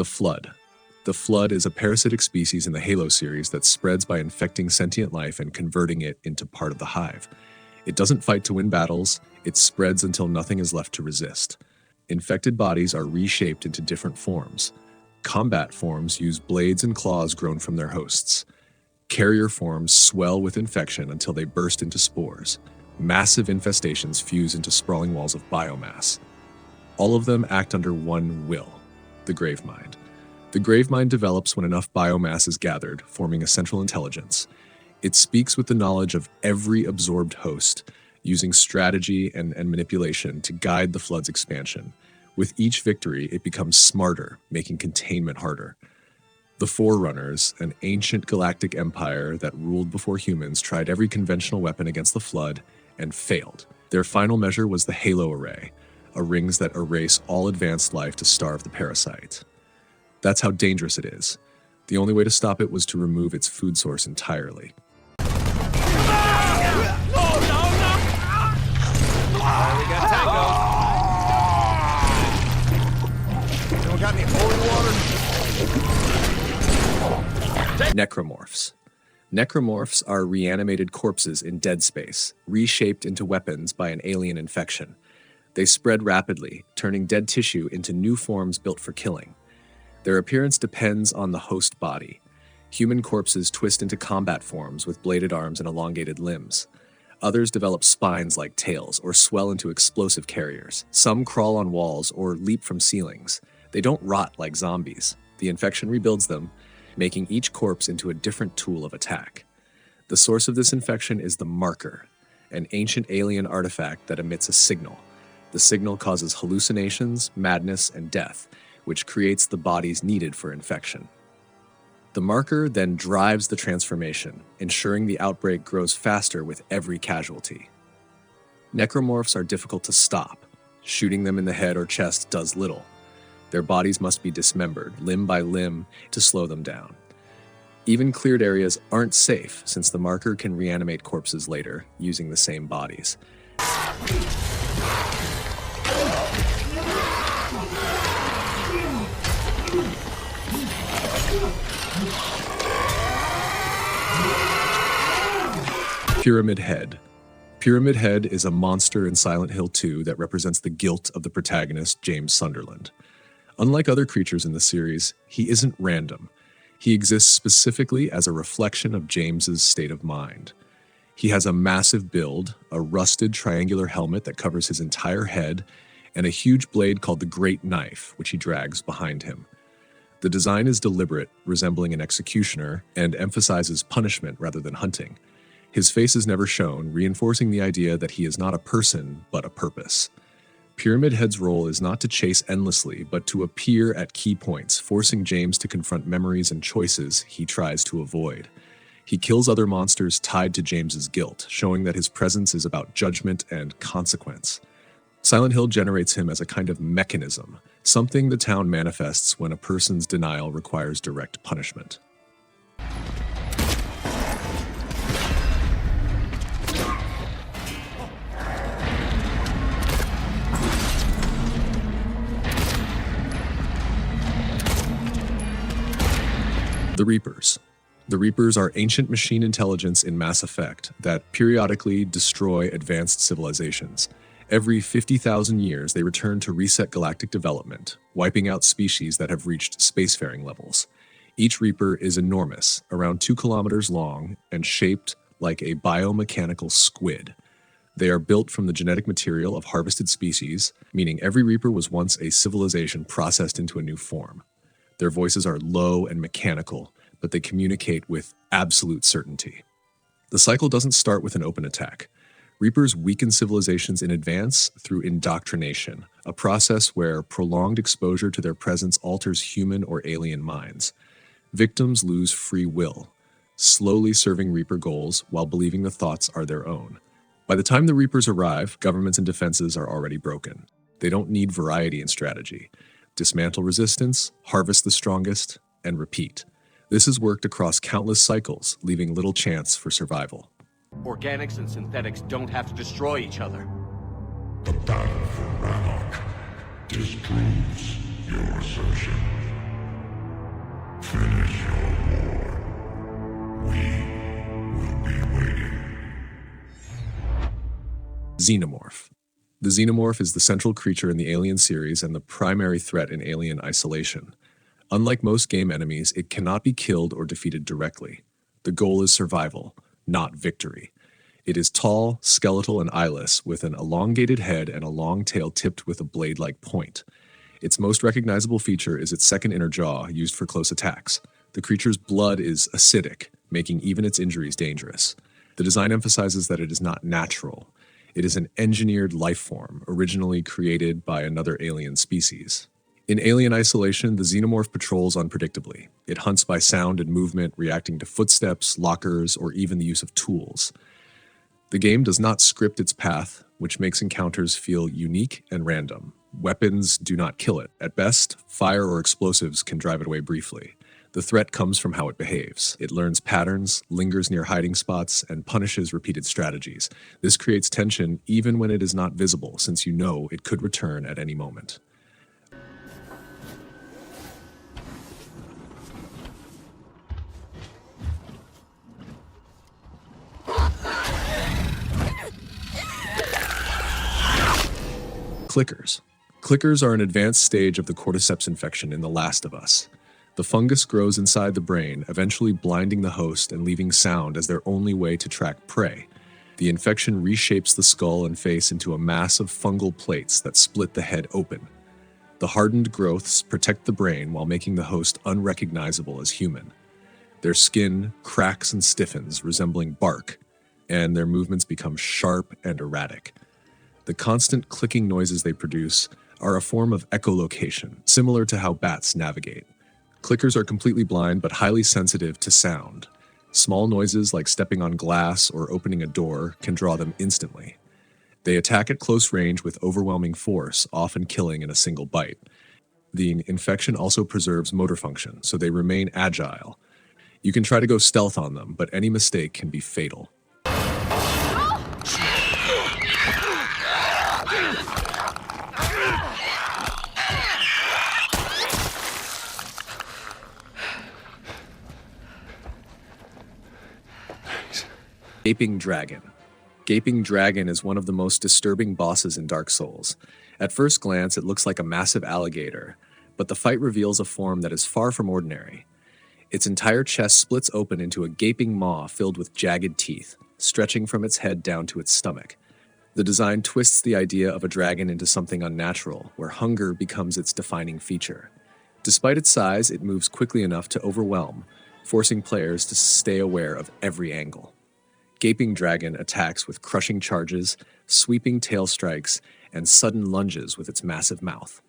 The Flood. The Flood is a parasitic species in the Halo series that spreads by infecting sentient life and converting it into part of the hive. It doesn't fight to win battles, it spreads until nothing is left to resist. Infected bodies are reshaped into different forms. Combat forms use blades and claws grown from their hosts. Carrier forms swell with infection until they burst into spores. Massive infestations fuse into sprawling walls of biomass. All of them act under one will, the Gravemind. The Gravemind develops when enough biomass is gathered, forming a central intelligence. It speaks with the knowledge of every absorbed host, using strategy and manipulation to guide the Flood's expansion. With each victory, it becomes smarter, making containment harder. The Forerunners, an ancient galactic empire that ruled before humans, tried every conventional weapon against the Flood and failed. Their final measure was the Halo Array, a rings that erase all advanced life to starve the parasite. That's how dangerous it is. The only way to stop it was to remove its food source entirely. We got Tango. Anyone got any holy water? Necromorphs. Necromorphs are reanimated corpses in dead space, reshaped into weapons by an alien infection. They spread rapidly, turning dead tissue into new forms built for killing. Their appearance depends on the host body. Human corpses twist into combat forms with bladed arms and elongated limbs. Others develop spines like tails or swell into explosive carriers. Some crawl on walls or leap from ceilings. They don't rot like zombies. The infection rebuilds them, making each corpse into a different tool of attack. The source of this infection is the Marker, an ancient alien artifact that emits a signal. The signal causes hallucinations, madness, and death, which creates the bodies needed for infection. The Marker then drives the transformation, ensuring the outbreak grows faster with every casualty. Necromorphs are difficult to stop. Shooting them in the head or chest does little. Their bodies must be dismembered, limb by limb, to slow them down. Even cleared areas aren't safe, since the Marker can reanimate corpses later, using the same bodies. Pyramid Head. Pyramid Head is a monster in Silent Hill 2 that represents the guilt of the protagonist, James Sunderland. Unlike other creatures in the series, he isn't random. He exists specifically as a reflection of James's state of mind. He has a massive build, a rusted triangular helmet that covers his entire head, and a huge blade called the Great Knife, which he drags behind him. The design is deliberate, resembling an executioner, and emphasizes punishment rather than hunting. His face is never shown, reinforcing the idea that he is not a person, but a purpose. Pyramid Head's role is not to chase endlessly, but to appear at key points, forcing James to confront memories and choices he tries to avoid. He kills other monsters tied to James's guilt, showing that his presence is about judgment and consequence. Silent Hill generates him as a kind of mechanism, something the town manifests when a person's denial requires direct punishment. The Reapers. The Reapers are ancient machine intelligence in Mass Effect that periodically destroy advanced civilizations. Every 50,000 years, they return to reset galactic development, wiping out species that have reached spacefaring levels. Each Reaper is enormous, around 2 kilometers long, and shaped like a biomechanical squid. They are built from the genetic material of harvested species, meaning every Reaper was once a civilization processed into a new form. Their voices are low and mechanical, but they communicate with absolute certainty. The cycle doesn't start with an open attack. Reapers weaken civilizations in advance through indoctrination, a process where prolonged exposure to their presence alters human or alien minds. Victims lose free will, slowly serving Reaper goals while believing the thoughts are their own. By the time the Reapers arrive, governments and defenses are already broken. They don't need variety in strategy. Dismantle resistance, harvest the strongest, and repeat. This has worked across countless cycles, leaving little chance for survival. Organics and synthetics don't have to destroy each other. The battle for Rannoch disproves your assertion. Xenomorph. The Xenomorph is the central creature in the Alien series and the primary threat in Alien Isolation. Unlike most game enemies, it cannot be killed or defeated directly. The goal is survival, not victory. It is tall, skeletal, and eyeless, with an elongated head and a long tail tipped with a blade-like point. Its most recognizable feature is its second inner jaw, used for close attacks. The creature's blood is acidic, making even its injuries dangerous. The design emphasizes that it is not natural. It is an engineered life form, originally created by another alien species. In Alien Isolation, the Xenomorph patrols unpredictably. It hunts by sound and movement, reacting to footsteps, lockers, or even the use of tools. The game does not script its path, which makes encounters feel unique and random. Weapons do not kill it. At best, fire or explosives can drive it away briefly. The threat comes from how it behaves. It learns patterns, lingers near hiding spots, and punishes repeated strategies. This creates tension even when it is not visible, since you know it could return at any moment. Clickers. Clickers are an advanced stage of the cordyceps infection in The Last of Us. The fungus grows inside the brain, eventually blinding the host and leaving sound as their only way to track prey. The infection reshapes the skull and face into a mass of fungal plates that split the head open. The hardened growths protect the brain while making the host unrecognizable as human. Their skin cracks and stiffens, resembling bark, and their movements become sharp and erratic. The constant clicking noises they produce are a form of echolocation, similar to how bats navigate. Clickers are completely blind but highly sensitive to sound. Small noises like stepping on glass or opening a door can draw them instantly. They attack at close range with overwhelming force, often killing in a single bite. The infection also preserves motor function, so they remain agile. You can try to go stealth on them, but any mistake can be fatal. Gaping Dragon. Gaping Dragon is one of the most disturbing bosses in Dark Souls. At first glance, it looks like a massive alligator, but the fight reveals a form that is far from ordinary. Its entire chest splits open into a gaping maw filled with jagged teeth, stretching from its head down to its stomach. The design twists the idea of a dragon into something unnatural, where hunger becomes its defining feature. Despite its size, it moves quickly enough to overwhelm, forcing players to stay aware of every angle. Gaping Dragon attacks with crushing charges, sweeping tail strikes, and sudden lunges with its massive mouth.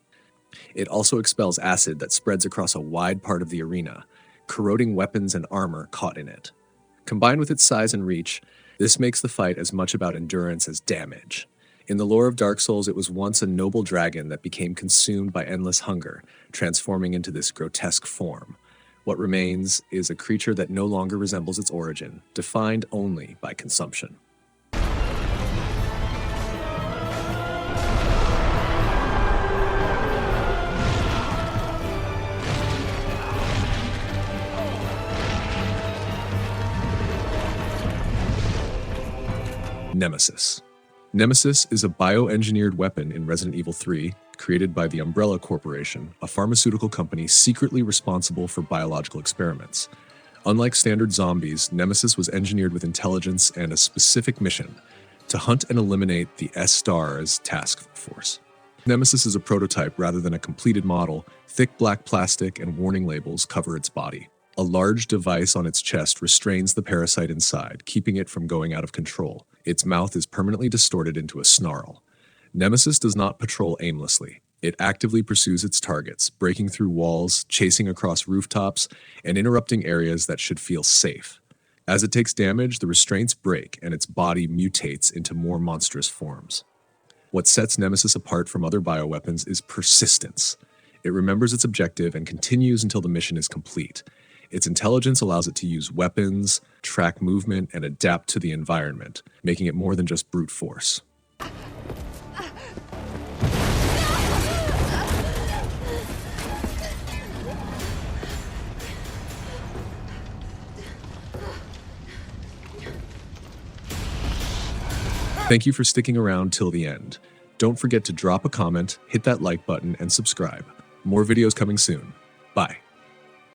It also expels acid that spreads across a wide part of the arena, corroding weapons and armor caught in it. Combined with its size and reach, this makes the fight as much about endurance as damage. In the lore of Dark Souls, it was once a noble dragon that became consumed by endless hunger, transforming into this grotesque form. What remains is a creature that no longer resembles its origin, defined only by consumption. Nemesis. Nemesis is a bioengineered weapon in Resident Evil 3, created by the Umbrella Corporation, a pharmaceutical company secretly responsible for biological experiments. Unlike standard zombies, Nemesis was engineered with intelligence and a specific mission: to hunt and eliminate the S-STARS task force. Nemesis is a prototype rather than a completed model. Thick black plastic and warning labels cover its body. A large device on its chest restrains the parasite inside, keeping it from going out of control. Its mouth is permanently distorted into a snarl. Nemesis does not patrol aimlessly. It actively pursues its targets, breaking through walls, chasing across rooftops, and interrupting areas that should feel safe. As it takes damage, the restraints break and its body mutates into more monstrous forms. What sets Nemesis apart from other bioweapons is persistence. It remembers its objective and continues until the mission is complete. Its intelligence allows it to use weapons, track movement, and adapt to the environment, making it more than just brute force. Thank you for sticking around till the end. Don't forget to drop a comment, hit that like button, and subscribe. More videos coming soon. Bye.